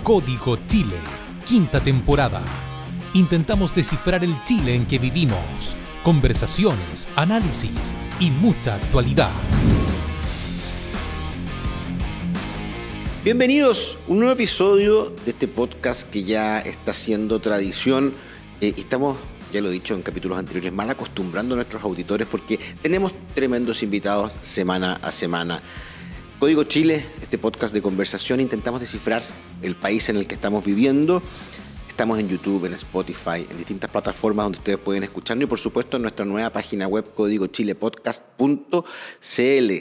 Código Chile, quinta temporada. Intentamos descifrar el Chile en que vivimos. Conversaciones, análisis y mucha actualidad. Bienvenidos a un nuevo episodio de este podcast que ya está siendo tradición. Estamos, ya lo he dicho en capítulos anteriores, mal acostumbrando a nuestros auditores porque tenemos tremendos invitados semana a semana. Código Chile, este podcast de conversación, intentamos descifrar el país en el que estamos viviendo. Estamos en YouTube, en Spotify, en distintas plataformas donde ustedes pueden escucharnos y por supuesto en nuestra nueva página web códigochilepodcast.cl.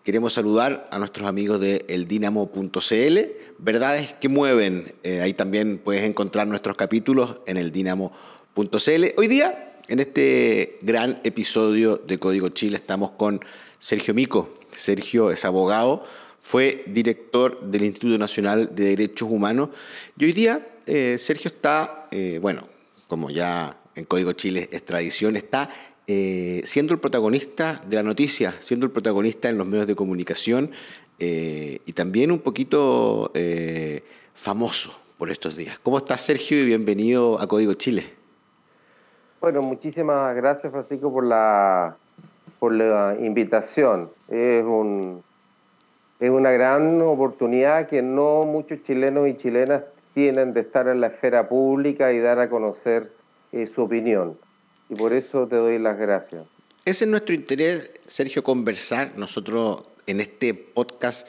Queremos saludar a nuestros amigos de eldinamo.cl, verdades que mueven. Ahí también puedes encontrar nuestros capítulos en eldinamo.cl. Hoy día, en este gran episodio de Código Chile, estamos con Sergio Mico. Sergio es abogado, fue director del Instituto Nacional de Derechos Humanos y hoy día Sergio está, como ya en Código Chile es tradición, está siendo el protagonista de la noticia, siendo el protagonista en los medios de comunicación y también un poquito famoso por estos días. ¿Cómo estás, Sergio? Y bienvenido a Código Chile. Bueno, muchísimas gracias, Francisco, por la invitación. Es una gran oportunidad que no muchos chilenos y chilenas tienen de estar en la esfera pública y dar a conocer su opinión. Y por eso te doy las gracias. Ese es nuestro interés, Sergio, conversar. Nosotros en este podcast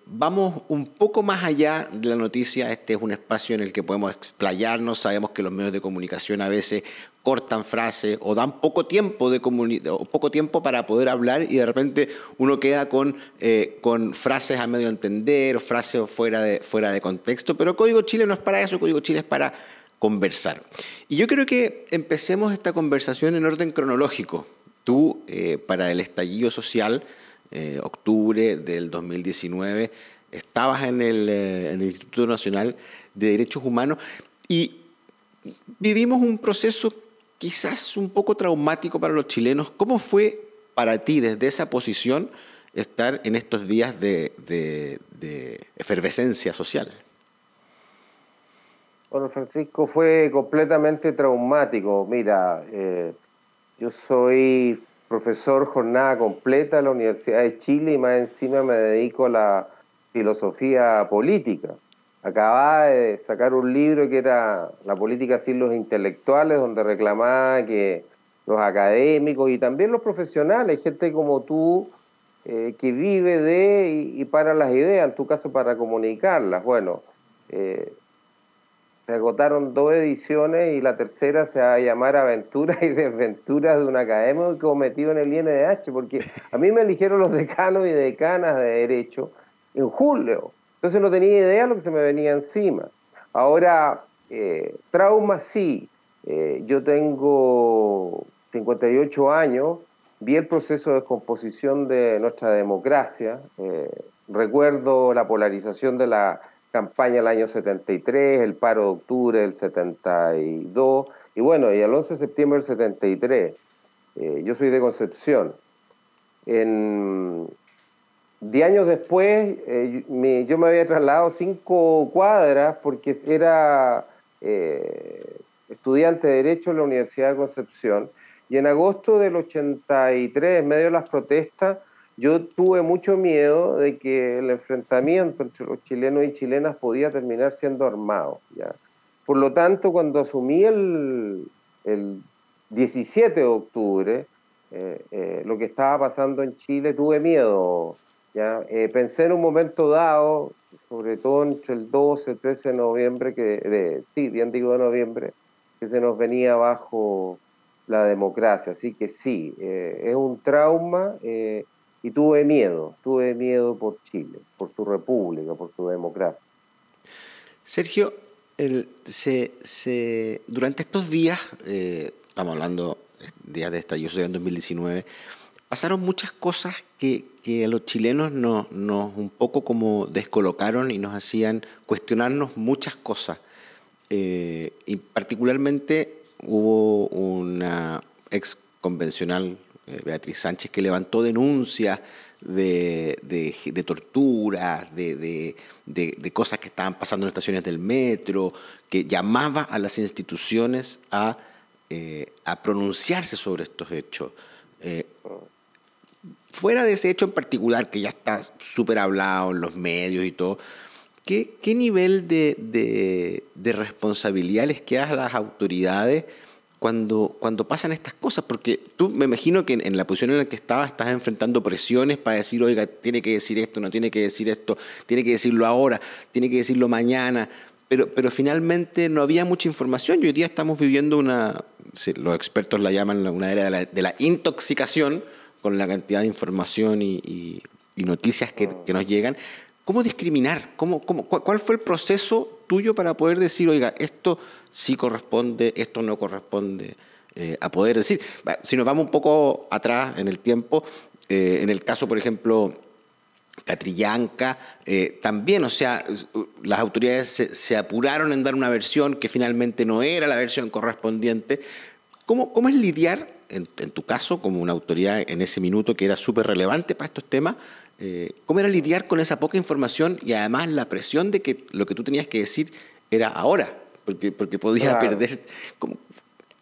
vamos un poco más allá de la noticia. Este es un espacio en el que podemos explayarnos. Sabemos que los medios de comunicación a veces cortan frases o dan poco tiempo para poder hablar y de repente uno queda con frases a medio entender o frases fuera de contexto. Pero Código Chile no es para eso. Código Chile es para conversar. Y yo creo que empecemos esta conversación en orden cronológico. Tú, para el estallido social, octubre del 2019, estabas en el Instituto Nacional de Derechos Humanos y vivimos un proceso quizás un poco traumático para los chilenos. ¿Cómo fue para ti desde esa posición estar en estos días de efervescencia social? Bueno, Francisco, fue completamente traumático. Mira, yo soy profesor jornada completa en la Universidad de Chile y más encima me dedico a la filosofía política. Acababa de sacar un libro que era La política sin los intelectuales, donde reclamaba que los académicos y también los profesionales, gente como tú, que vive de y para las ideas, en tu caso para comunicarlas. Bueno, se agotaron 2 ediciones y la tercera se va a llamar Aventuras y Desventuras de un académico metido en el INDH, porque a mí me eligieron los decanos y decanas de Derecho en julio. Entonces no tenía idea de lo que se me venía encima. Ahora, trauma sí. Yo tengo 58 años, vi el proceso de descomposición de nuestra democracia, recuerdo la polarización de la campaña del año 73, el paro de octubre del 72, y bueno, y el 11 de septiembre del 73. Yo soy de Concepción. 10 años después, yo me había trasladado 5 cuadras porque era estudiante de Derecho en la Universidad de Concepción. Y en agosto del 83, en medio de las protestas, yo tuve mucho miedo de que el enfrentamiento entre los chilenos y chilenas podía terminar siendo armado, ¿ya? Por lo tanto, cuando asumí el 17 de octubre, lo que estaba pasando en Chile, tuve miedo. ¿Ya? Pensé en un momento dado, sobre todo entre el 12 y el 13 de noviembre, de noviembre, que se nos venía abajo la democracia. Así que sí, es un trauma y tuve miedo por Chile, por su república, por su democracia. Sergio, durante estos días, estamos hablando días de estallido social en 2019, pasaron muchas cosas que a los chilenos nos un poco como descolocaron y nos hacían cuestionarnos muchas cosas. Y particularmente hubo una ex convencional, Beatriz Sánchez, que levantó denuncias de tortura, de cosas que estaban pasando en estaciones del metro, que llamaba a las instituciones a pronunciarse sobre estos hechos. Fuera de ese hecho en particular, que ya está súper hablado en los medios y todo, ¿qué nivel de responsabilidad les queda a las autoridades cuando pasan estas cosas? Porque tú, me imagino que en la posición en la que estás enfrentando presiones para decir, oiga, tiene que decir esto, no tiene que decir esto, tiene que decirlo ahora, tiene que decirlo mañana, pero finalmente no había mucha información y hoy día estamos viviendo los expertos la llaman una era de la intoxicación con la cantidad de información y noticias que nos llegan. ¿Cómo discriminar? ¿Cuál fue el proceso tuyo para poder decir, oiga, esto sí corresponde, esto no corresponde, a poder decir? Si nos vamos un poco atrás en el tiempo, en el caso, por ejemplo, Catrillanca, también, o sea, las autoridades se apuraron en dar una versión que finalmente no era la versión correspondiente. ¿Cómo es lidiar, en tu caso, como una autoridad en ese minuto que era súper relevante para estos temas, cómo era lidiar con esa poca información y además la presión de que lo que tú tenías que decir era ahora, porque podías perder?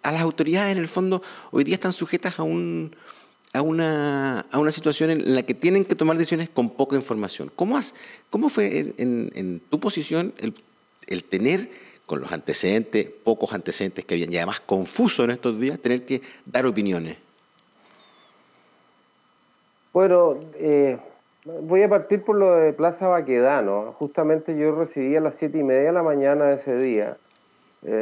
A las autoridades, en el fondo, hoy día están sujetas a una situación en la que tienen que tomar decisiones con poca información. ¿Cómo fue en tu posición el tener, con los antecedentes, pocos antecedentes que habían, y además confuso en estos días, tener que dar opiniones? Bueno, voy a partir por lo de Plaza Baquedano. Justamente yo recibí a las 7:30 de la mañana de ese día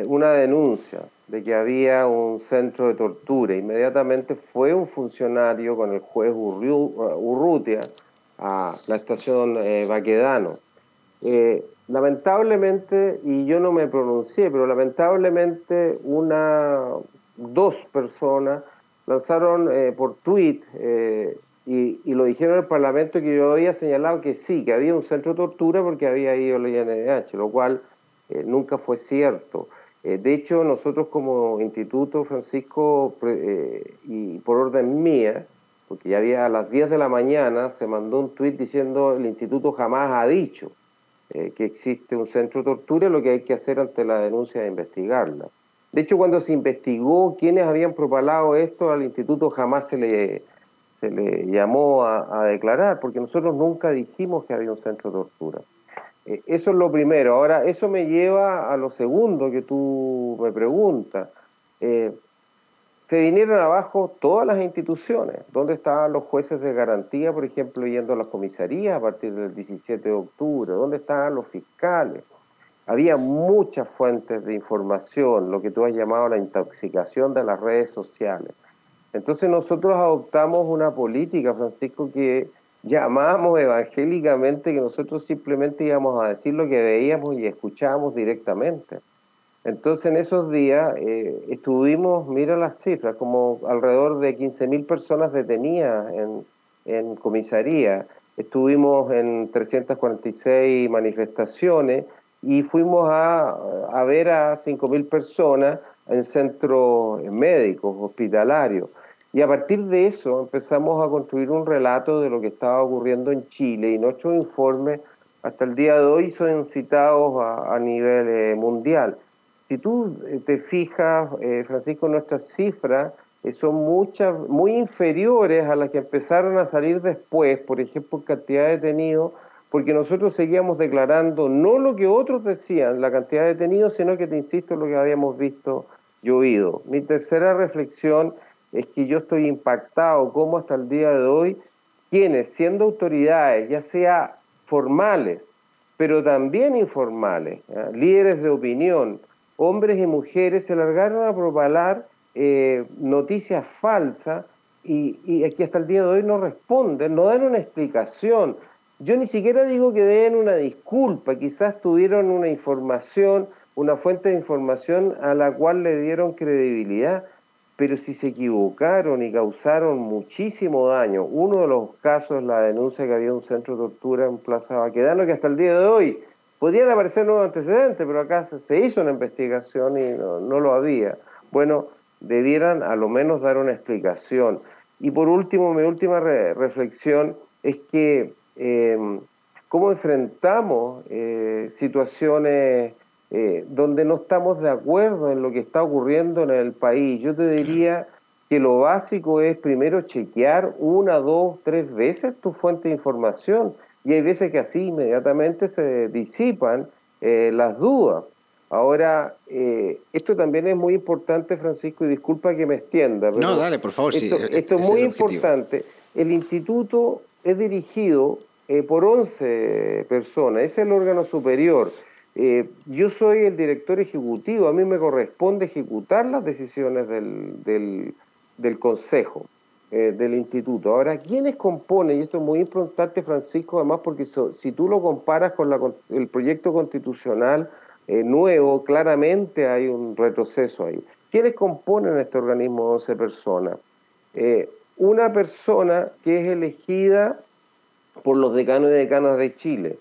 una denuncia de que había un centro de tortura. Inmediatamente fue un funcionario con el juez Urrutia a la estación Baquedano. Lamentablemente, y yo no me pronuncié, pero lamentablemente dos personas lanzaron por tweet y lo dijeron en el Parlamento, que yo había señalado que sí, que había un centro de tortura porque había ido el INDH, lo cual nunca fue cierto. De hecho, nosotros como instituto, Francisco, y por orden mía, porque ya había a las 10 de la mañana, se mandó un tuit diciendo el instituto jamás ha dicho que existe un centro de tortura, lo que hay que hacer ante la denuncia es investigarla. De hecho, cuando se investigó quiénes habían propalado esto, al instituto jamás se le llamó a declarar, porque nosotros nunca dijimos que había un centro de tortura. Eso es lo primero. Ahora, eso me lleva a lo segundo que tú me preguntas. Se vinieron abajo todas las instituciones. ¿Dónde estaban los jueces de garantía, por ejemplo, yendo a las comisarías a partir del 17 de octubre? ¿Dónde estaban los fiscales? Había muchas fuentes de información, lo que tú has llamado la intoxicación de las redes sociales. Entonces nosotros adoptamos una política, Francisco, que llamamos evangélicamente, que nosotros simplemente íbamos a decir lo que veíamos y escuchábamos directamente. Entonces en esos días estuvimos, mira las cifras, como alrededor de 15.000 personas detenidas en comisaría. Estuvimos en 346 manifestaciones y fuimos a ver a 5.000 personas en centros médicos, hospitalarios. Y a partir de eso empezamos a construir un relato de lo que estaba ocurriendo en Chile, y nuestros informes hasta el día de hoy son citados a nivel mundial. Si tú te fijas, Francisco, nuestras cifras son muy inferiores a las que empezaron a salir después, por ejemplo, cantidad de detenidos, porque nosotros seguíamos declarando no lo que otros decían, la cantidad de detenidos, sino que, te insisto, lo que habíamos visto y oído. Mi tercera reflexión es que yo estoy impactado cómo hasta el día de hoy quienes, siendo autoridades, ya sea formales, pero también informales, líderes de opinión, hombres y mujeres, se largaron a propalar noticias falsas y que hasta el día de hoy no responden, no dan una explicación. Yo ni siquiera digo que den una disculpa, quizás tuvieron una información, una fuente de información a la cual le dieron credibilidad, pero si se equivocaron y causaron muchísimo daño. Uno de los casos es la denuncia que había un centro de tortura en Plaza Baquedano, que hasta el día de hoy podrían aparecer nuevos antecedentes, pero acá se hizo una investigación y no lo había. Bueno, debieran a lo menos dar una explicación. Y por último, mi última reflexión es que cómo enfrentamos situaciones donde no estamos de acuerdo en lo que está ocurriendo en el país. Yo te diría que lo básico es primero chequear 1, 2, 3 veces tu fuente de información, y hay veces que así inmediatamente se disipan las dudas. Ahora, esto también es muy importante, Francisco, y disculpa que me extienda, pero No, dale, por favor, esto es muy importante. El instituto es dirigido por 11 personas, es el órgano superior. Yo soy el director ejecutivo, a mí me corresponde ejecutar las decisiones del consejo, del instituto. Ahora, ¿quiénes componen? Y esto es muy importante, Francisco, además porque si tú lo comparas con el proyecto constitucional nuevo, claramente hay un retroceso ahí. ¿Quiénes componen este organismo de 11 personas? Una persona que es elegida por los decanos y decanas de Chile.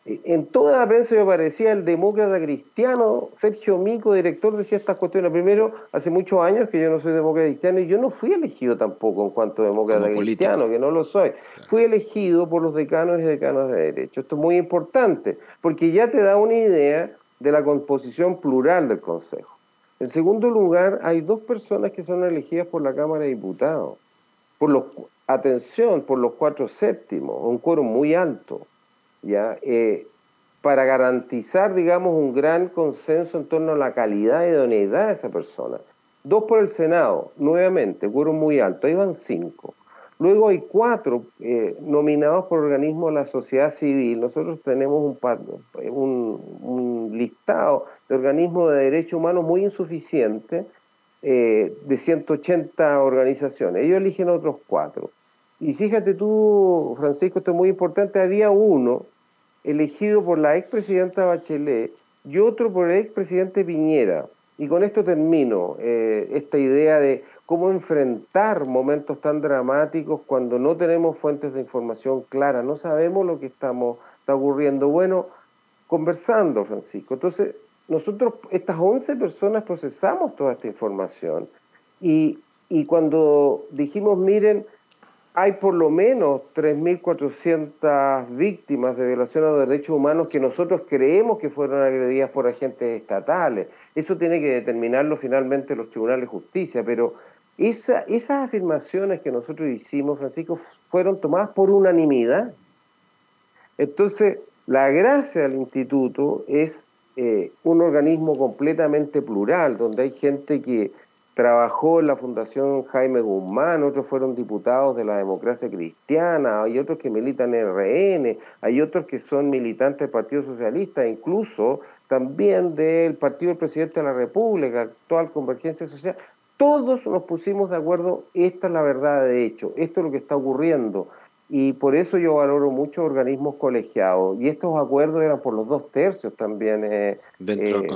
En toda la prensa me parecía el demócrata cristiano, Sergio Mico, director, decía estas cuestiones. Primero, hace muchos años que yo no soy demócrata cristiano y yo no fui elegido tampoco en cuanto a demócrata cristiano, que no lo soy. Claro. Fui elegido por los decanos y decanas de derecho. Esto es muy importante, porque ya te da una idea de la composición plural del Consejo. En segundo lugar, hay 2 personas que son elegidas por la Cámara de Diputados. Por los 4/7, un quórum muy alto, ¿ya? Para garantizar, digamos, un gran consenso en torno a la calidad y idoneidad de esa persona. 2 por el Senado, nuevamente, quórum muy alto, ahí van 5. Luego hay 4 nominados por organismos de la sociedad civil. Nosotros tenemos un listado de organismos de derechos humanos muy insuficiente, de 180 organizaciones. Ellos eligen otros 4. Y fíjate tú, Francisco, esto es muy importante, había uno elegido por la expresidenta Bachelet y otro por el expresidente Piñera. Y con esto termino, esta idea de cómo enfrentar momentos tan dramáticos cuando no tenemos fuentes de información claras, no sabemos lo que está ocurriendo. Bueno, conversando, Francisco. Entonces, nosotros, estas 11 personas, procesamos toda esta información y cuando dijimos, miren, hay por lo menos 3.400 víctimas de violación a los derechos humanos que nosotros creemos que fueron agredidas por agentes estatales. Eso tiene que determinarlo finalmente los tribunales de justicia, pero esas afirmaciones que nosotros hicimos, Francisco, fueron tomadas por unanimidad. Entonces, la gracia del instituto es un organismo completamente plural, donde hay gente que trabajó en la Fundación Jaime Guzmán, otros fueron diputados de la Democracia Cristiana, hay otros que militan en RN, hay otros que son militantes del Partido Socialista, incluso también del Partido del Presidente de la República, actual Convergencia Social. Todos nos pusimos de acuerdo, esta es la verdad de hecho, esto es lo que está ocurriendo. Y por eso yo valoro mucho organismos colegiados. Y estos acuerdos eran por los 2/3 también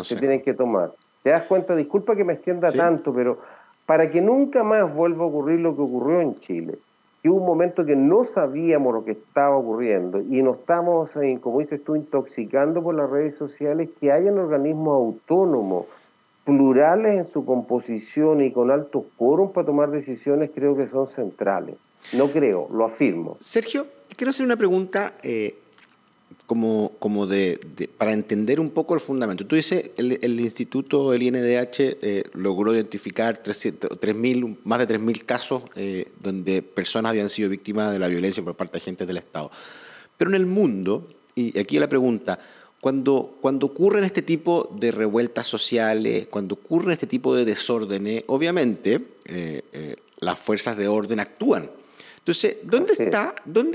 se tienen que tomar. ¿Te das cuenta? Disculpa que me extienda tanto, pero para que nunca más vuelva a ocurrir lo que ocurrió en Chile, que hubo un momento que no sabíamos lo que estaba ocurriendo y nos estamos, como dices tú, intoxicando por las redes sociales, que hayan organismos autónomos, plurales en su composición y con altos quórum para tomar decisiones, creo que son centrales. No creo, lo afirmo. Sergio, quiero hacer una pregunta para entender un poco el fundamento. Tú dices, el instituto, el INDH, logró identificar más de 3.000 casos donde personas habían sido víctimas de la violencia por parte de agentes del Estado. Pero en el mundo, y aquí la pregunta, cuando ocurren este tipo de revueltas sociales, cuando ocurren este tipo de desórdenes, obviamente las fuerzas de orden actúan. Entonces, ¿dónde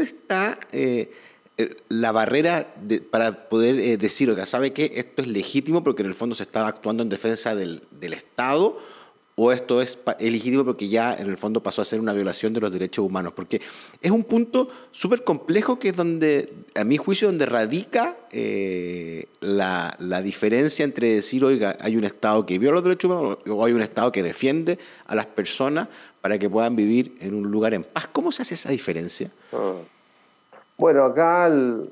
está la barrera para poder decir, oiga, ¿sabe qué? Esto es legítimo porque en el fondo se está actuando en defensa del Estado, o esto es legítimo porque ya en el fondo pasó a ser una violación de los derechos humanos? Porque es un punto súper complejo, que es donde, a mi juicio, donde radica la diferencia entre decir, oiga, hay un Estado que viola los derechos humanos o hay un Estado que defiende a las personas para que puedan vivir en un lugar en paz. ¿Cómo se hace esa diferencia? Bueno, acá el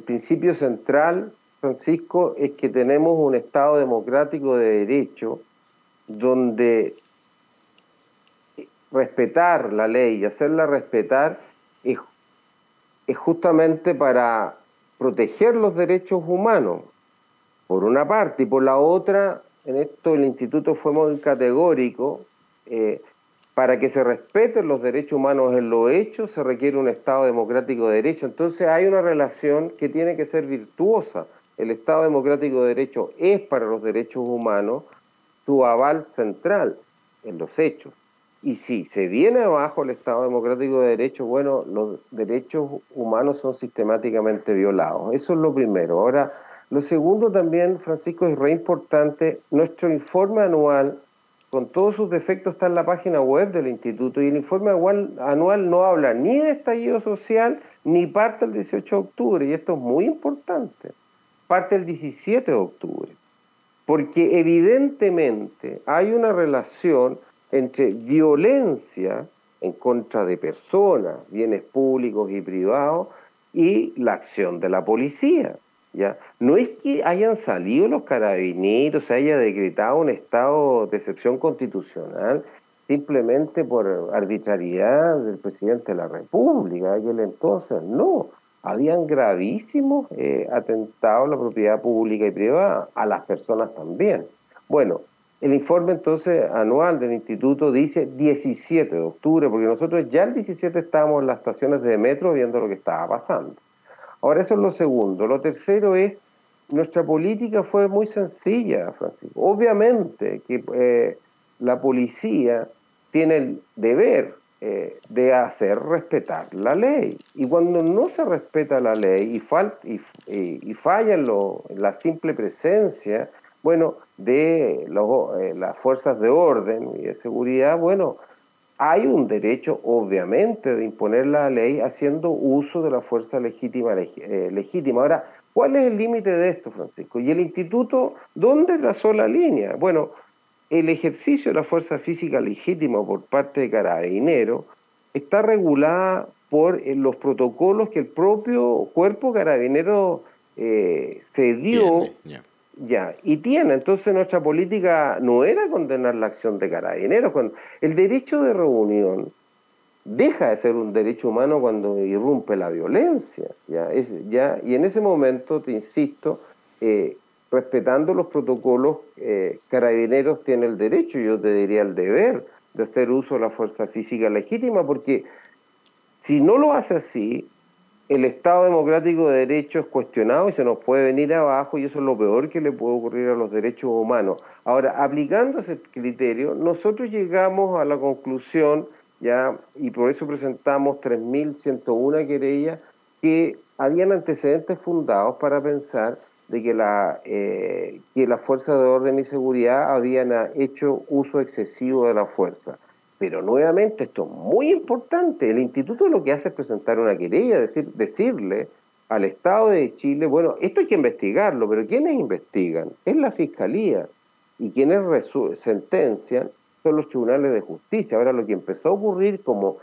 principio central, Francisco, es que tenemos un Estado democrático de derecho donde respetar la ley y hacerla respetar es es justamente para proteger los derechos humanos, por una parte, y por la otra, en esto el instituto fue muy categórico, para que se respeten los derechos humanos en lo hecho se requiere un Estado democrático de derecho. Entonces hay una relación que tiene que ser virtuosa. El Estado democrático de derecho es para los derechos humanos su aval central en los hechos. Y si se viene abajo el Estado democrático de derecho, bueno, los derechos humanos son sistemáticamente violados. Eso es lo primero. Ahora, lo segundo también, Francisco, es re importante, nuestro informe anual, con todos sus defectos, está en la página web del instituto, y el informe anual no habla ni de estallido social, ni parte el 18 de octubre, y esto es muy importante, parte el 17 de octubre, porque evidentemente hay una relación entre violencia en contra de personas, bienes públicos y privados, y la acción de la policía. ¿Ya? No es que hayan salido los carabineros, se haya decretado un estado de excepción constitucional simplemente por arbitrariedad del presidente de la República, aquel entonces, no. Habían gravísimos atentados a la propiedad pública y privada, a las personas también. Bueno, el informe entonces anual del instituto dice 17 de octubre, porque nosotros ya el 17 estábamos en las estaciones de metro viendo lo que estaba pasando. Ahora, eso es lo segundo. Lo tercero es, nuestra política fue muy sencilla, Francisco. Obviamente que la policía tiene el deber de hacer respetar la ley. Y cuando no se respeta la ley y falla en la simple presencia, bueno, de las fuerzas de orden y de seguridad, bueno, hay un derecho, obviamente, de imponer la ley haciendo uso de la fuerza legítima. Ahora, ¿cuál es el límite de esto, Francisco? Y el instituto, ¿dónde trazó la línea? Bueno, el ejercicio de la fuerza física legítima por parte de Carabineros está regulada por los protocolos que el propio cuerpo Carabinero se dio. Ya, y tiene. Entonces nuestra política no era condenar la acción de Carabineros. Cuando el derecho de reunión deja de ser un derecho humano cuando irrumpe la violencia. Y en ese momento, te insisto, respetando los protocolos, Carabineros tiene el derecho, yo te diría el deber, de hacer uso de la fuerza física legítima, porque si no lo hace así, el Estado democrático de derecho es cuestionado y se nos puede venir abajo, y eso es lo peor que le puede ocurrir a los derechos humanos. Ahora, aplicando ese criterio, nosotros llegamos a la conclusión, y por eso presentamos 3.101 querellas, que habían antecedentes fundados para pensar de que las fuerzas de orden y seguridad habían hecho uso excesivo de la fuerza. Pero nuevamente, esto es muy importante, el instituto lo que hace es presentar una querella, decirle al Estado de Chile, bueno, esto hay que investigarlo, pero ¿quiénes investigan? Es la Fiscalía, y quienes sentencian son los tribunales de justicia. Ahora, lo que empezó a ocurrir, como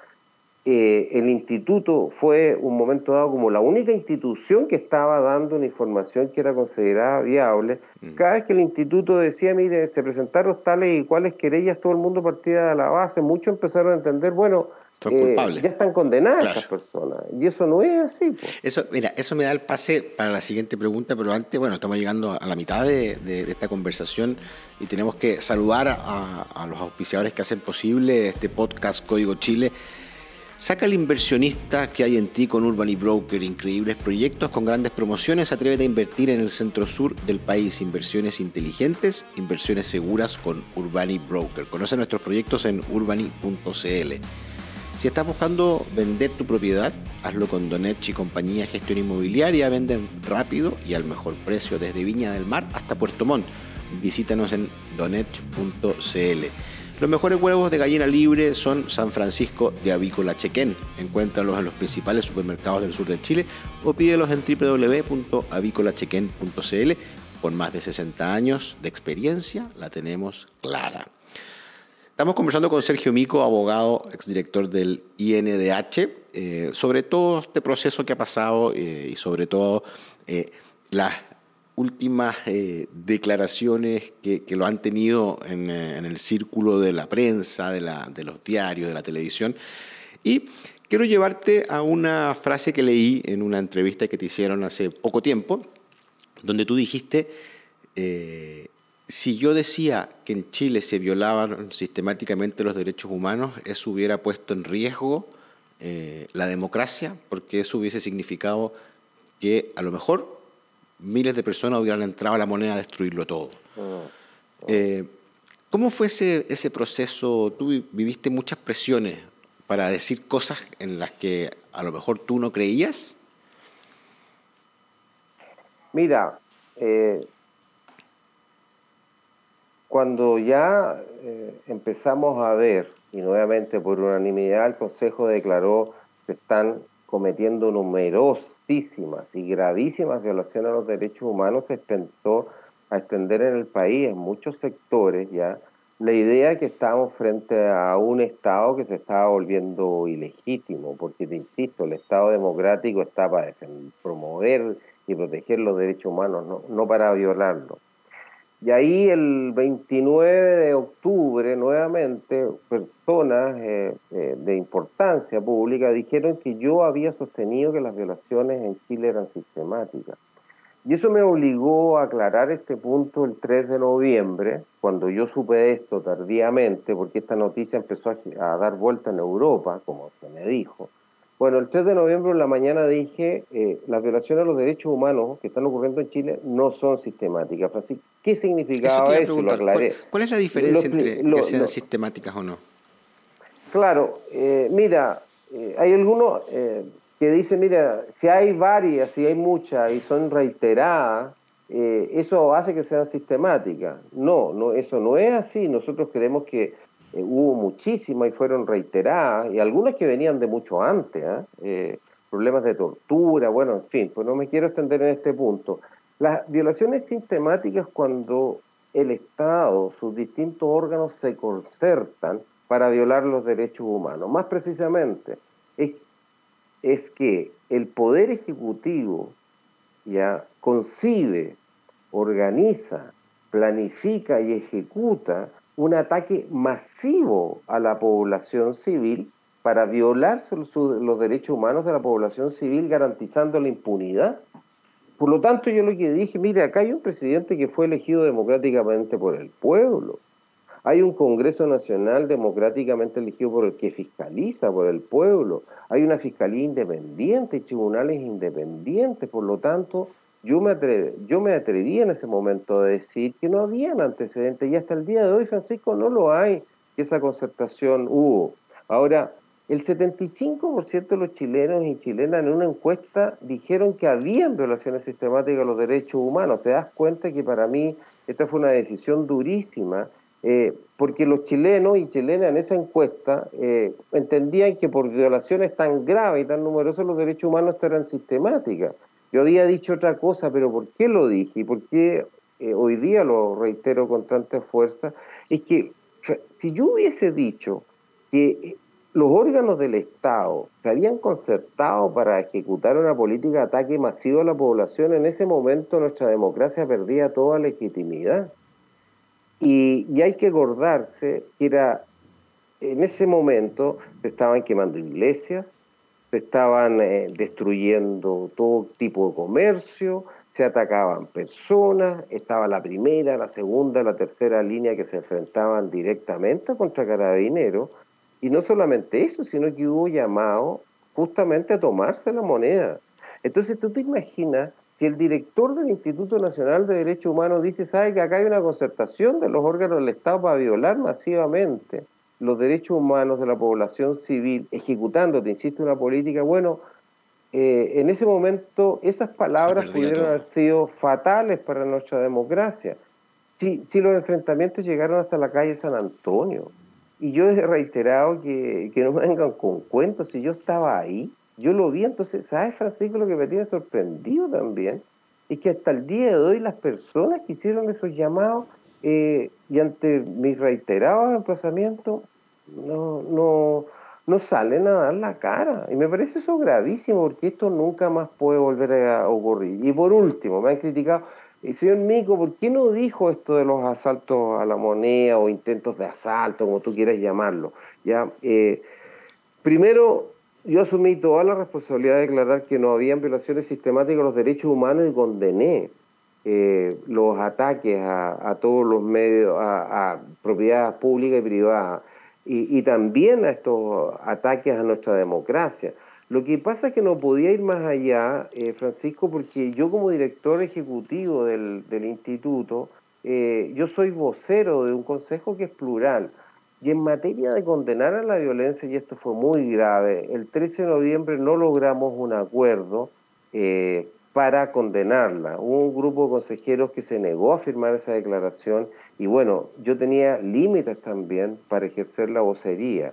el instituto fue un momento dado como la única institución que estaba dando una información que era considerada viable, cada vez que el instituto decía, mire, se presentaron tales y cuales querellas, todo el mundo partía de la base, muchos empezaron a entender, bueno, ya están condenadas estas personas, y eso no es así. Eso me da el pase para la siguiente pregunta, pero antes, bueno, estamos llegando a la mitad de esta conversación y tenemos que saludar a los auspiciadores que hacen posible este podcast Código Chile. Saca al inversionista que hay en ti con Urbany Broker. Increíbles proyectos con grandes promociones. Atrévete a invertir en el centro sur del país. Inversiones inteligentes, inversiones seguras con Urbany Broker. Conoce nuestros proyectos en urbany.cl. Si estás buscando vender tu propiedad, hazlo con Donetsch y compañía Gestión Inmobiliaria. Venden rápido y al mejor precio desde Viña del Mar hasta Puerto Montt. Visítanos en donetsch.cl. Los mejores huevos de gallina libre son San Francisco de Avícola Chequén. Encuéntralos en los principales supermercados del sur de Chile o pídelos en www.avicolachequen.cl. Con más de 60 años de experiencia, la tenemos clara. Estamos conversando con Sergio Mico, abogado, exdirector del INDH, sobre todo este proceso que ha pasado y sobre todo las últimas declaraciones que lo han tenido en el círculo de la prensa, de los diarios, de la televisión, y quiero llevarte a una frase que leí en una entrevista que te hicieron hace poco tiempo, donde tú dijiste, si yo decía que en Chile se violaban sistemáticamente los derechos humanos, eso hubiera puesto en riesgo la democracia, porque eso hubiese significado que a lo mejor miles de personas hubieran entrado a la moneda a destruirlo todo. ¿Cómo fue ese proceso? ¿Tú viviste muchas presiones para decir cosas en las que a lo mejor tú no creías? Mira, cuando ya empezamos a ver, y nuevamente por unanimidad el Consejo declaró que están cometiendo numerosísimas y gravísimas violaciones a los derechos humanos, se empezó a extender en el país, en muchos sectores ya, la idea que estábamos frente a un Estado que se estaba volviendo ilegítimo, porque te insisto, el Estado democrático está para promover y proteger los derechos humanos, no para violarlos. Y ahí el 29 de octubre, nuevamente, personas de importancia pública dijeron que yo había sostenido que las violaciones en Chile eran sistemáticas. Y eso me obligó a aclarar este punto el 3 de noviembre, cuando yo supe esto tardíamente, porque esta noticia empezó a dar vuelta en Europa, como se me dijo. Bueno, el 3 de noviembre en la mañana dije, las violaciones a los derechos humanos que están ocurriendo en Chile no son sistemáticas. Así, ¿qué significaba eso? Lo aclaré. ¿Cuál es la diferencia entre que sean sistemáticas o no? Claro, mira, hay algunos que dicen, mira, si hay varias, si hay muchas y son reiteradas, eso hace que sean sistemáticas. No, eso no es así. Nosotros creemos que hubo muchísimas y fueron reiteradas, y algunas que venían de mucho antes, problemas de tortura, bueno, en fin, pues no me quiero extender en este punto. Las violaciones sistemáticas cuando el Estado, sus distintos órganos se concertan para violar los derechos humanos. Más precisamente, es que el Poder Ejecutivo ya concibe, organiza, planifica y ejecuta un ataque masivo a la población civil para violar los derechos humanos de la población civil, garantizando la impunidad. Por lo tanto, yo lo que dije, mire, acá hay un presidente que fue elegido democráticamente por el pueblo. Hay un Congreso Nacional democráticamente elegido por el que fiscaliza por el pueblo. Hay una fiscalía independiente y tribunales independientes. Por lo tanto, yo me atreví en ese momento a decir que no habían antecedentes, y hasta el día de hoy, Francisco, no lo hay, que esa concertación hubo. Ahora, el 75% de los chilenos y chilenas en una encuesta dijeron que habían violaciones sistemáticas a los derechos humanos. Te das cuenta que para mí esta fue una decisión durísima, porque los chilenos y chilenas en esa encuesta entendían que por violaciones tan graves y tan numerosas los derechos humanos eran sistemáticas. Yo había dicho otra cosa, pero ¿por qué lo dije? Y por qué hoy día lo reitero con tanta fuerza, es que si yo hubiese dicho que los órganos del Estado se habían concertado para ejecutar una política de ataque masivo a la población, en ese momento nuestra democracia perdía toda legitimidad. Y hay que acordarse que en ese momento se estaban quemando iglesias, se estaban destruyendo todo tipo de comercio, se atacaban personas, estaba la primera, la segunda, la tercera línea que se enfrentaban directamente contra Carabineros, y no solamente eso, sino que hubo llamado justamente a tomarse la moneda. Entonces tú te imaginas si el director del Instituto Nacional de Derechos Humanos dice, ¿sabe que acá hay una concertación de los órganos del Estado para violar masivamente los derechos humanos de la población civil, ejecutando, te insisto, una política? Bueno, en ese momento esas palabras pudieron haber sido fatales para nuestra democracia. Si los enfrentamientos llegaron hasta la calle San Antonio, y yo he reiterado que no me vengan con cuentos, si yo estaba ahí, yo lo vi. Entonces, ¿sabes, Francisco? Lo que me tiene sorprendido también es que hasta el día de hoy las personas que hicieron esos llamados y ante mis reiterados emplazamientos no salen a dar la cara. Y me parece eso gravísimo, porque esto nunca más puede volver a ocurrir. Y por último, me han criticado, señor Mico, ¿por qué no dijo esto de los asaltos a la moneda o intentos de asalto, como tú quieras llamarlo? ¿Ya? Primero, Yo asumí toda la responsabilidad de declarar que no habían violaciones sistemáticas a los derechos humanos y condené los ataques a todos los medios, a propiedad pública y privada, y también a estos ataques a nuestra democracia. Lo que pasa es que no podía ir más allá, Francisco, porque yo como director ejecutivo del instituto, yo soy vocero de un consejo que es plural. Y en materia de condenar a la violencia, y esto fue muy grave, el 13 de noviembre no logramos un acuerdo para condenarla. Hubo un grupo de consejeros que se negó a firmar esa declaración y bueno, yo tenía límites también para ejercer la vocería.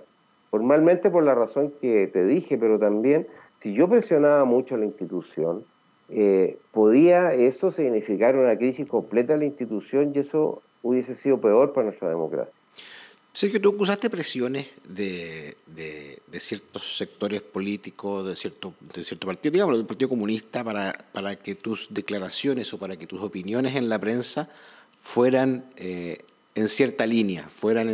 Formalmente por la razón que te dije, pero también si yo presionaba mucho a la institución, podía eso significar una crisis completa de la institución y eso hubiese sido peor para nuestra democracia. Sergio, tú acusaste presiones de ciertos sectores políticos, de cierto partido, digamos, del Partido Comunista, para que tus declaraciones o para que tus opiniones en la prensa fueran en cierta línea, fueran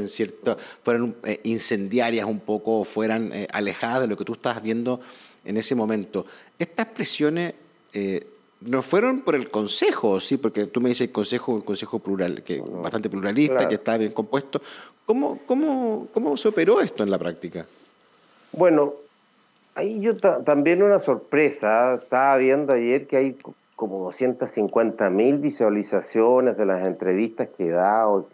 incendiarias un poco, o fueran alejadas de lo que tú estabas viendo en ese momento. Estas presiones no fueron por el consejo, sí, porque tú me dices un consejo plural, que bastante pluralista, claro, que está bien compuesto. ¿Cómo se operó esto en la práctica? Bueno, ahí yo también una sorpresa. Estaba viendo ayer que hay como 250.000 visualizaciones de las entrevistas que he dado,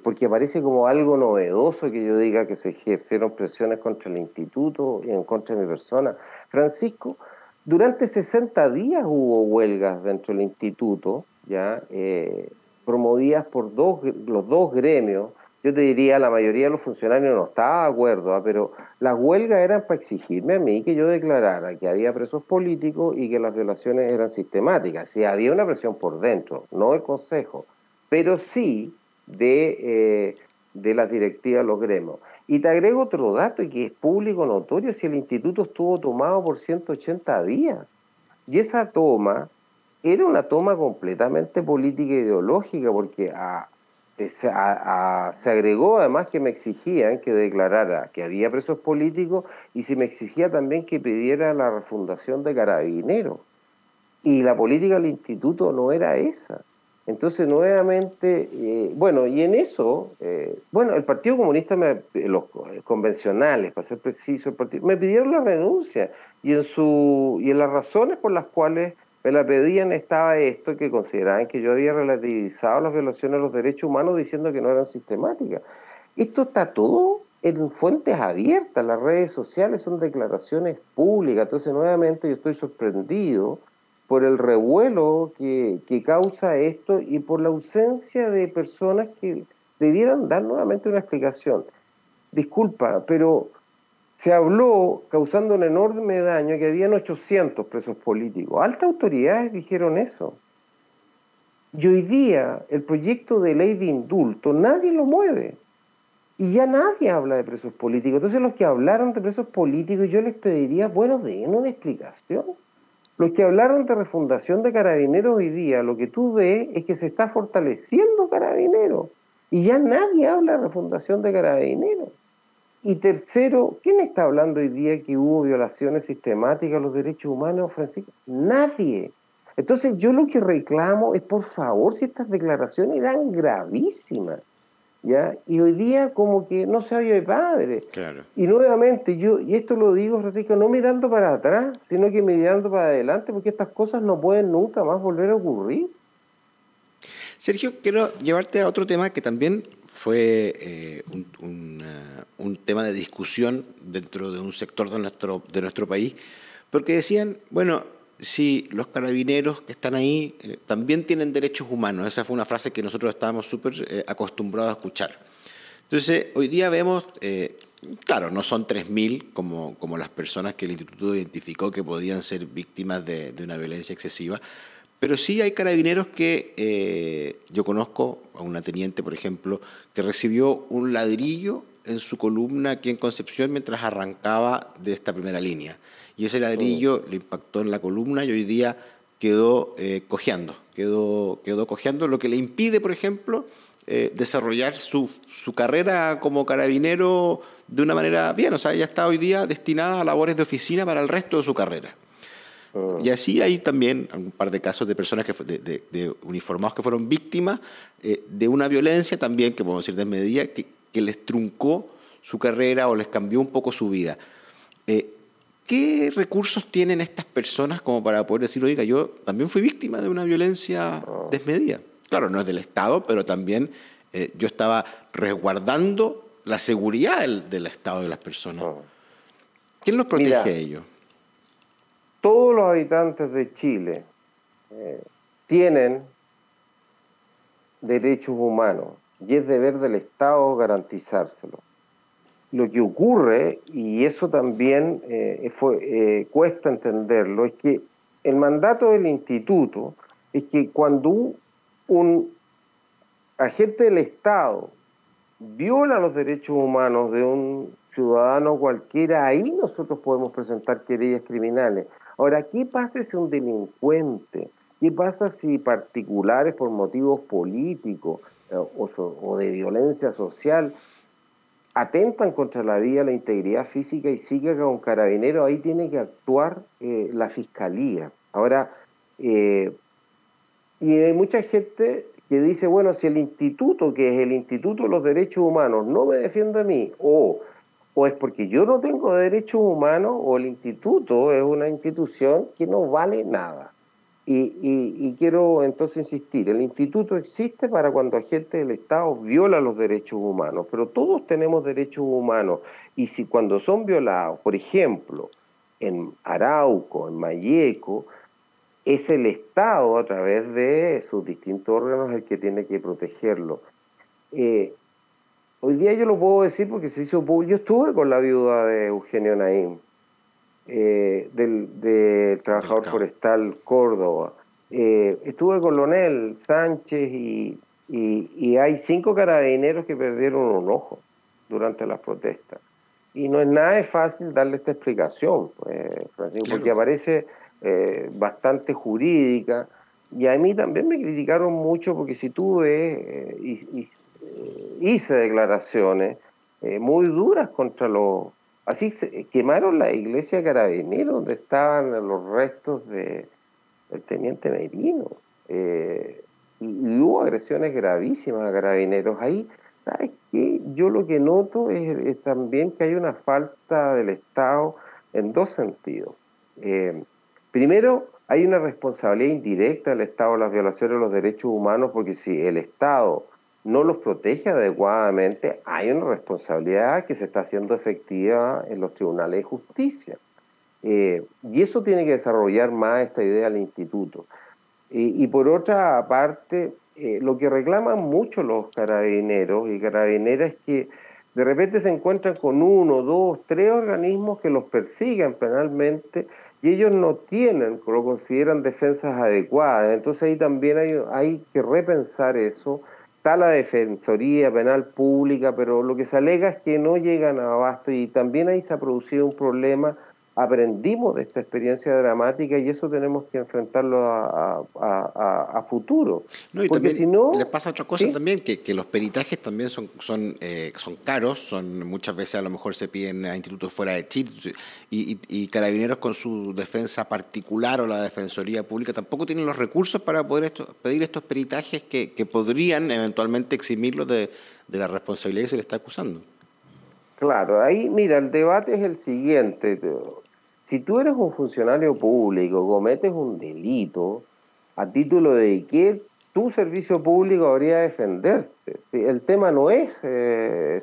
porque parece como algo novedoso que yo diga que se ejercieron presiones contra el instituto y en contra de mi persona. Francisco, durante 60 días hubo huelgas dentro del instituto, ya promovidas por los dos gremios. Yo te diría, la mayoría de los funcionarios no estaba de acuerdo, pero las huelgas eran para exigirme a mí que yo declarara que había presos políticos y que las violaciones eran sistemáticas. Sí, había una presión por dentro, no del Consejo, pero sí de las directivas de los gremios. Y te agrego otro dato, y que es público notorio, si el instituto estuvo tomado por 180 días. Y esa toma era una toma completamente política e ideológica, porque se agregó además que me exigían que declarara que había presos políticos y se me exigía también que pidiera la refundación de Carabineros. Y la política del instituto no era esa. Entonces, nuevamente, bueno, y en eso, bueno, el Partido Comunista, los convencionales, para ser preciso, me pidieron la renuncia, y en las razones por las cuales me la pedían estaba esto, que consideraban que yo había relativizado las violaciones a los derechos humanos diciendo que no eran sistemáticas. Esto está todo en fuentes abiertas, las redes sociales son declaraciones públicas. Entonces, nuevamente, yo estoy sorprendido por el revuelo que causa esto y por la ausencia de personas que debieran dar nuevamente una explicación. Disculpa, pero se habló, causando un enorme daño, que habían 800 presos políticos. Altas autoridades dijeron eso. Y hoy día, el proyecto de ley de indulto, nadie lo mueve. Y ya nadie habla de presos políticos. Entonces, los que hablaron de presos políticos, yo les pediría, bueno, den una explicación. Los que hablaron de refundación de Carabineros hoy día, lo que tú ves es que se está fortaleciendo Carabineros. Y ya nadie habla de refundación de Carabineros. Y tercero, ¿quién está hablando hoy día que hubo violaciones sistemáticas a los derechos humanos, Francisco? Nadie. Entonces yo lo que reclamo es, por favor, si estas declaraciones eran gravísimas, ¿ya? Y hoy día como que no se oye padre. Claro. Y nuevamente yo, y esto lo digo, Francisco, no mirando para atrás, sino que mirando para adelante, porque estas cosas no pueden nunca más volver a ocurrir. Sergio, quiero llevarte a otro tema que también fue un tema de discusión dentro de un sector de nuestro país, porque decían, bueno, si los carabineros que están ahí también tienen derechos humanos. Esa fue una frase que nosotros estábamos súper acostumbrados a escuchar. Entonces, hoy día vemos, claro, no son 3.000 como las personas que el instituto identificó que podían ser víctimas de una violencia excesiva, pero sí hay carabineros que yo conozco a una teniente, por ejemplo, que recibió un ladrillo en su columna aquí en Concepción mientras arrancaba de esta primera línea. Y ese ladrillo le impactó en la columna y hoy día quedó cojeando, lo que le impide, por ejemplo, desarrollar su carrera como carabinero de una manera bien. O sea, ella está hoy día destinada a labores de oficina para el resto de su carrera. Y así hay también un par de casos de personas de uniformados que fueron víctimas de una violencia también, que podemos decir desmedida, que les truncó su carrera o les cambió un poco su vida. ¿Qué recursos tienen estas personas como para poder decir, oiga, yo también fui víctima de una violencia desmedida? Claro, no es del Estado, pero también yo estaba resguardando la seguridad del Estado y de las personas. ¿Quién los protege a ellos? Todos los habitantes de Chile tienen derechos humanos y es deber del Estado garantizárselo. Lo que ocurre, y eso también cuesta entenderlo, es que el mandato del instituto es que cuando un agente del Estado viola los derechos humanos de un ciudadano cualquiera, ahí nosotros podemos presentar querellas criminales. Ahora, ¿qué pasa si un delincuente? ¿Qué pasa si particulares por motivos políticos o de violencia social atentan contra la vida, la integridad física y sigue con un carabinero? Ahí tiene que actuar la fiscalía. Ahora, y hay mucha gente que dice, bueno, si el instituto, que es el Instituto de los Derechos Humanos, no me defiende a mí, o es porque yo no tengo derechos humanos, o el instituto es una institución que no vale nada. Y quiero entonces insistir, el instituto existe para cuando agentes del Estado viola los derechos humanos, pero todos tenemos derechos humanos, y si cuando son violados, por ejemplo, en Arauco, en Malleco, es el Estado a través de sus distintos órganos el que tiene que protegerlo. Hoy día yo lo puedo decir porque se hizo público. Yo estuve con la viuda de Eugenio Naim, del trabajador forestal Córdoba. Estuve con Lonel Sánchez y hay 5 carabineros que perdieron un ojo durante las protestas. Y no es nada fácil darle esta explicación, pues, Francisco, porque aparece bastante jurídica. Y a mí también me criticaron mucho porque si tú ves, hice declaraciones muy duras contra los... Así quemaron la iglesia de Carabineros donde estaban los restos del teniente Merino. Y hubo agresiones gravísimas a Carabineros. Ahí, ¿sabes qué? Yo lo que noto es también que hay una falta del Estado en 2 sentidos. Primero, hay una responsabilidad indirecta del Estado en las violaciones de los derechos humanos, porque si el Estado no los protege adecuadamente, hay una responsabilidad que se está haciendo efectiva en los tribunales de justicia. Y eso tiene que desarrollar más esta idea del instituto. Y por otra parte, lo que reclaman mucho los carabineros y carabineras es que de repente se encuentran con 1, 2, 3 organismos que los persiguen penalmente y ellos no tienen, lo consideran defensas adecuadas. Entonces ahí también hay que repensar eso. Está la Defensoría Penal Pública, pero lo que se alega es que no llegan a abasto y también ahí se ha producido un problema. Aprendimos de esta experiencia dramática y eso tenemos que enfrentarlo a futuro. No, y porque también si no, les pasa otra cosa, ¿sí? También, que los peritajes también son caros, muchas veces a lo mejor se piden a institutos fuera de Chile, y Carabineros con su defensa particular o la Defensoría Pública tampoco tienen los recursos para poder pedir estos peritajes que podrían eventualmente eximirlos de la responsabilidad que se le está acusando. Claro, ahí mira, el debate es el siguiente. Si tú eres un funcionario público, cometes un delito, ¿a título de qué tu servicio público habría de defenderte? ¿Sí? El tema no es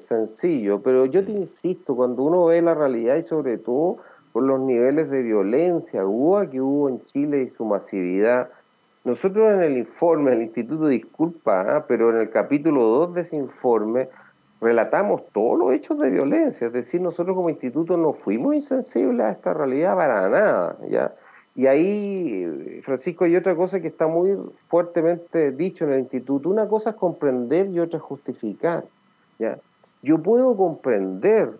sencillo, pero yo te insisto, cuando uno ve la realidad y sobre todo por los niveles de violencia que hubo en Chile y su masividad, nosotros en el informe, el Instituto disculpa, pero en el capítulo 2 de ese informe relatamos todos los hechos de violencia, es decir, nosotros como instituto no fuimos insensibles a esta realidad para nada, ¿ya? Y ahí, Francisco, hay otra cosa que está muy fuertemente dicho en el instituto. Una cosa es comprender y otra es justificar, ¿ya? Yo puedo comprender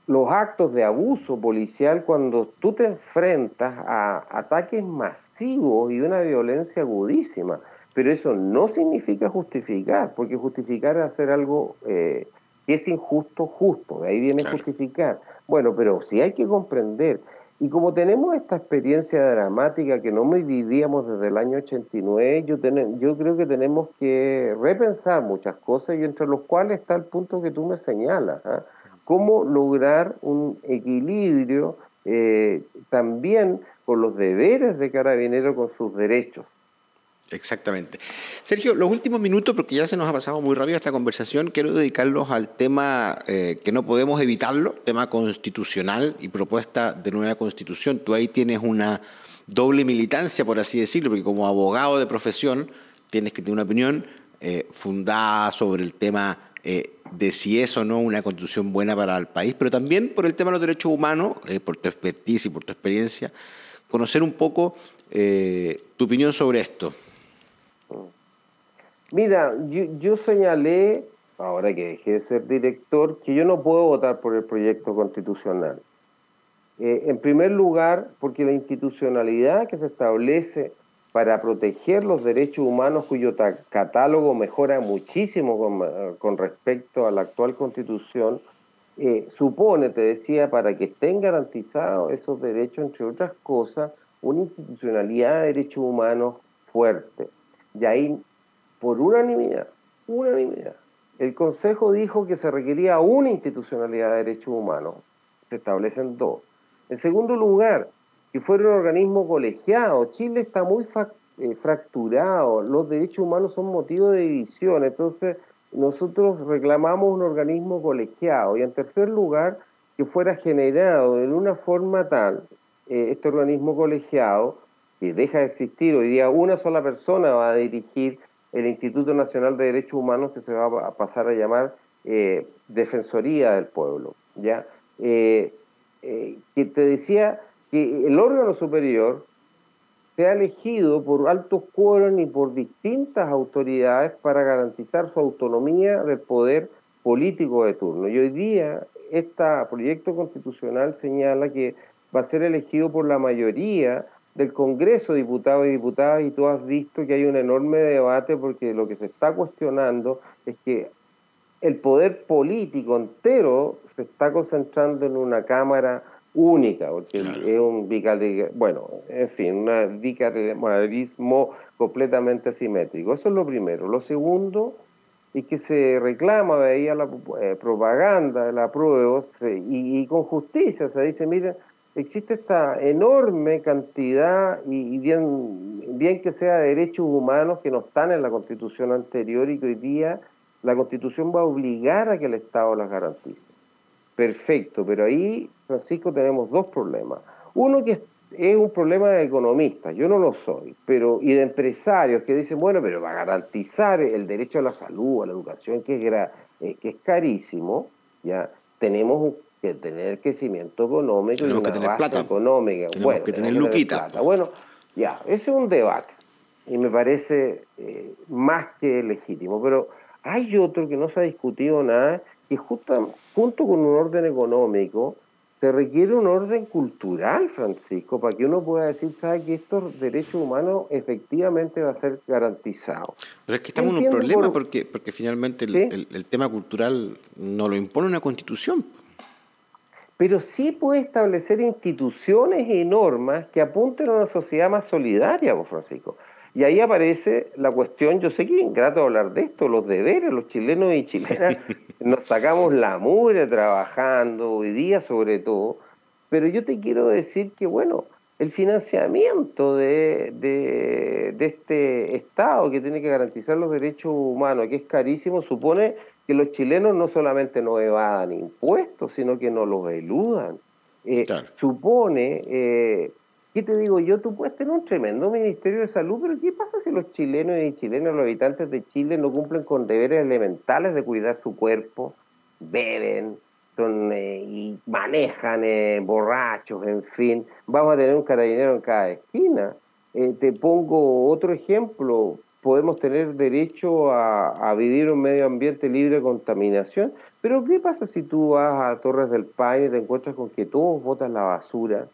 los actos de abuso policial cuando tú te enfrentas a ataques masivos y una violencia agudísima. pero eso no significa justificar, porque justificar es hacer algo que es injusto, justo, de ahí viene Claro. justificar. Bueno, pero sí hay que comprender, y como tenemos esta experiencia dramática que no me vivíamos desde el año 89, yo creo que tenemos que repensar muchas cosas, y entre los cuales está el punto que tú me señalas, ¿ah? Cómo lograr un equilibrio también con los deberes de Carabineros, con sus derechos. Exactamente. Sergio, los últimos minutos, porque ya se nos ha pasado muy rápido esta conversación, quiero dedicarlos al tema que no podemos evitarlo, tema constitucional y propuesta de nueva constitución. Tú ahí tienes una doble militancia, por así decirlo, porque como abogado de profesión tienes que tener una opinión fundada sobre el tema de si es o no una constitución buena para el país, pero también por el tema de los derechos humanos, por tu expertise y por tu experiencia, conocer un poco tu opinión sobre esto. Mira, yo señalé, ahora que dejé de ser director, que yo no puedo votar por el proyecto constitucional. En primer lugar, porque la institucionalidad que se establece para proteger los derechos humanos, cuyo catálogo mejora muchísimo con respecto a la actual Constitución, supone, te decía, para que estén garantizados esos derechos, entre otras cosas, una institucionalidad de derechos humanos fuerte. Y ahí, por unanimidad, el Consejo dijo que se requería una institucionalidad de derechos humanos. Se establecen dos. En segundo lugar, que fuera un organismo colegiado. Chile está muy fracturado, los derechos humanos son motivo de división, entonces nosotros reclamamos un organismo colegiado. Y en tercer lugar, que fuera generado en una forma tal, este organismo colegiado, que deja de existir. Hoy día una sola persona va a dirigir el Instituto Nacional de Derechos Humanos, que se va a pasar a llamar Defensoría del Pueblo, ¿ya? Que te decía que el órgano superior sea elegido por altos quórum y por distintas autoridades para garantizar su autonomía del poder político de turno. Y hoy día este proyecto constitucional señala que va a ser elegido por la mayoría del Congreso, diputados y diputadas, y tú has visto que hay un enorme debate porque lo que se está cuestionando es que el poder político entero se está concentrando en una Cámara única, porque claro, es un bicameralismo completamente asimétrico. Eso es lo primero. Lo segundo es que se reclama, veía la propaganda del apruebo, y con justicia se dice, miren, existe esta enorme cantidad, y bien que sea de derechos humanos que no están en la Constitución anterior y que hoy día la Constitución va a obligar a que el Estado las garantice. Perfecto, pero ahí, Francisco, tenemos dos problemas. Uno que es un problema de economistas, yo no lo soy, y de empresarios que dicen, bueno, pero va a garantizar el derecho a la salud, a la educación, que es carísimo, ya tenemos que tener crecimiento económico, tenemos y una que tener base plata económica. Tenemos que tener luquita. Bueno, ya, ese es un debate, y me parece más que legítimo, pero hay otro que no se ha discutido nada, que junto con un orden económico se requiere un orden cultural, Francisco, para que uno pueda decir, ¿sabe?, que estos derechos humanos efectivamente va a ser garantizados. Pero es que estamos en un problema porque finalmente ¿sí?, el tema cultural no lo impone una Constitución. Pero sí puede establecer instituciones y normas que apunten a una sociedad más solidaria, vos, Francisco. Y ahí aparece la cuestión, yo sé que es ingrato hablar de esto, los deberes, los chilenos y chilenas nos sacamos la mugre trabajando, hoy día sobre todo, pero yo te quiero decir que, bueno, el financiamiento de este Estado que tiene que garantizar los derechos humanos, que es carísimo, supone que los chilenos no solamente no evadan impuestos, sino que no los eludan. Claro. Supone... ¿qué te digo yo? Tú puedes tener un tremendo Ministerio de Salud, pero ¿qué pasa si los chilenos y chilenas, los habitantes de Chile, no cumplen con deberes elementales de cuidar su cuerpo? Beben y manejan borrachos, en fin. Vamos a tener un carabinero en cada esquina. Te pongo otro ejemplo. Podemos tener derecho a vivir en un medio ambiente libre de contaminación, pero ¿qué pasa si tú vas a Torres del Paine y te encuentras con que todos botan la basura?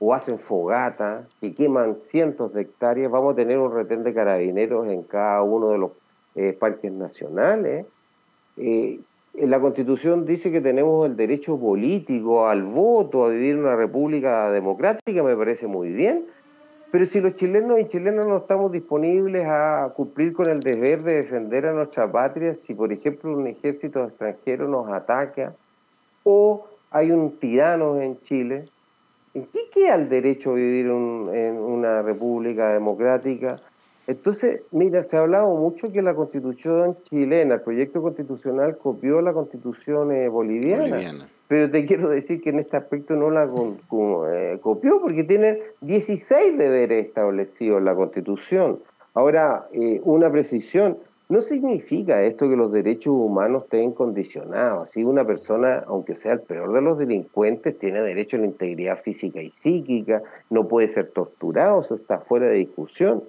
o hacen fogata, que queman cientos de hectáreas. Vamos a tener un retén de carabineros en cada uno de los parques nacionales. La Constitución dice que tenemos el derecho político al voto, a vivir en una república democrática, me parece muy bien, pero si los chilenos y chilenas no estamos disponibles a cumplir con el deber de defender a nuestra patria, si por ejemplo un ejército extranjero nos ataca o hay un tirano en Chile, ¿en qué queda el derecho a vivir en una república democrática? Entonces, mira, se ha hablado mucho que la Constitución chilena, el proyecto constitucional copió la Constitución boliviana. Pero te quiero decir que en este aspecto no la copió, porque tiene 16 deberes establecidos en la Constitución. Ahora, una precisión, no significa esto que los derechos humanos estén condicionados. Si una persona, aunque sea el peor de los delincuentes, tiene derecho a la integridad física y psíquica, no puede ser torturado, eso está fuera de discusión.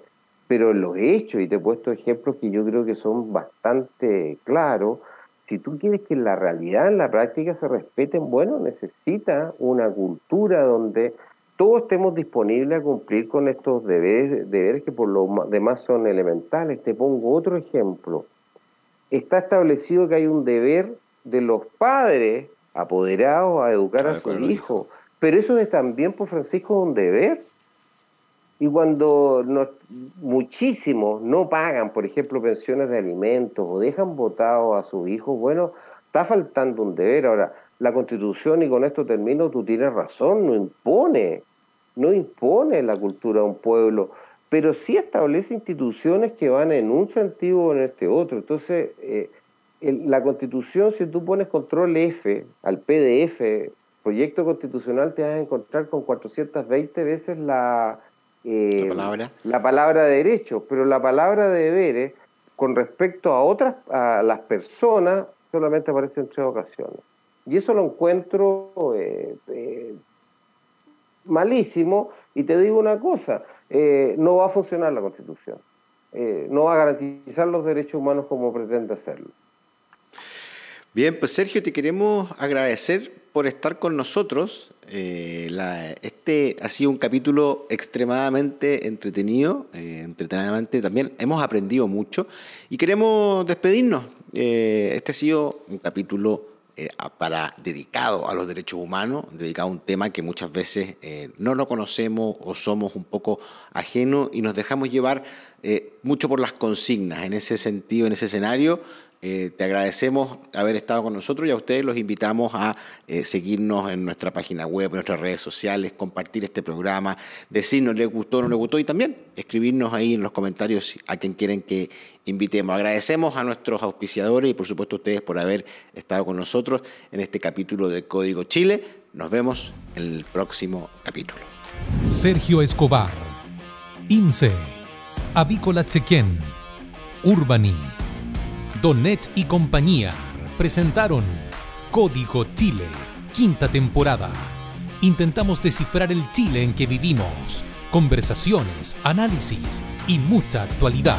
Pero los hechos, y te he puesto ejemplos que yo creo que son bastante claros, si tú quieres que en la realidad, en la práctica se respeten, bueno, necesita una cultura donde todos estemos disponibles a cumplir con estos deberes que por lo demás son elementales. Te pongo otro ejemplo. Está establecido que hay un deber de los padres apoderados a educar a sus hijos, pero eso es también, por Francisco, un deber. Y cuando muchísimos no pagan, por ejemplo, pensiones de alimentos o dejan votados a sus hijos, bueno, está faltando un deber. Ahora, la Constitución, y con esto termino, tú tienes razón, no impone la cultura a un pueblo, pero sí establece instituciones que van en un sentido o en este otro. Entonces, la Constitución, si tú pones control F al PDF, proyecto constitucional, te vas a encontrar con 420 veces la palabra derecho, pero la palabra deberes con respecto a las personas solamente aparece en 3 ocasiones. Y eso lo encuentro malísimo, y te digo una cosa, no va a funcionar la Constitución, no va a garantizar los derechos humanos como pretende hacerlo. Bien, pues Sergio, te queremos agradecer por estar con nosotros. Este ha sido un capítulo extremadamente entretenido, entretenidamente también. Hemos aprendido mucho y queremos despedirnos. Este ha sido un capítulo dedicado a los derechos humanos, dedicado a un tema que muchas veces no lo conocemos o somos un poco ajenos y nos dejamos llevar mucho por las consignas. En ese sentido, en ese escenario, te agradecemos haber estado con nosotros y a ustedes los invitamos a seguirnos en nuestra página web, en nuestras redes sociales, compartir este programa, decirnos les gustó o no les gustó y también escribirnos ahí en los comentarios a quien quieren que invitemos. Agradecemos a nuestros auspiciadores y por supuesto a ustedes por haber estado con nosotros en este capítulo de Código Chile. Nos vemos en el próximo capítulo. Sergio Escobar, INSE, Avícola Chequén, Urbani, Donet y compañía presentaron Código Chile, 5ª temporada. Intentamos descifrar el Chile en que vivimos. Conversaciones, análisis y mucha actualidad.